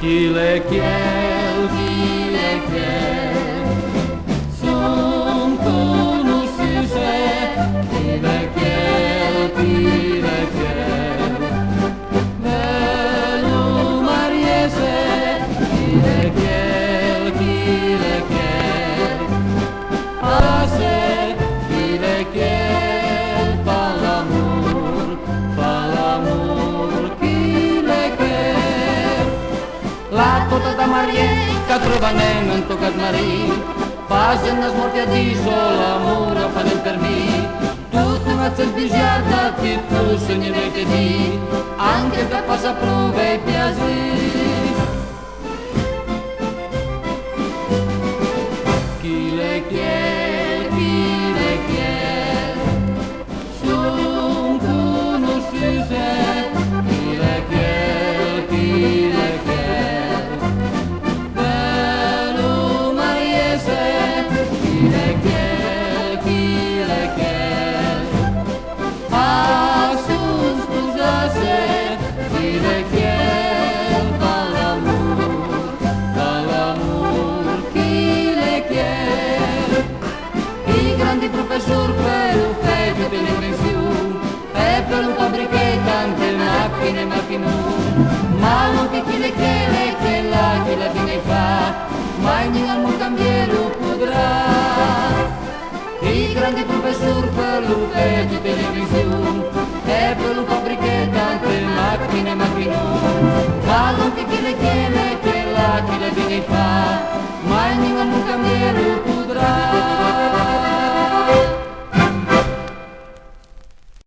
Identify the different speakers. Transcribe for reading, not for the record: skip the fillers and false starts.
Speaker 1: Kilekiel, sun kunusise, Kilekiel, velu mariese, Kilekiel, ase, Kilekiel, palamur, Kilekiel. La totata Marie, che trovanem en tocat marí, pasen las morti a di sola, mura fanem per mi. Tutte mazze sbisiata, ti tu sogni vete di, anche per passa prove e piasi. Kilekiel, sun kunusise, Kilekiel, velu mariese, Kilekiel, asun spusase, Kilekiel, palamur, Kilekiel. I grandi professor per un febbio dell'invenzione e per un fabbrichetto anche macchine, ma non che Kilekiel che la fine fa, mai al mondo cambiare potrà. I grandi professor per un febbio dell'invenzione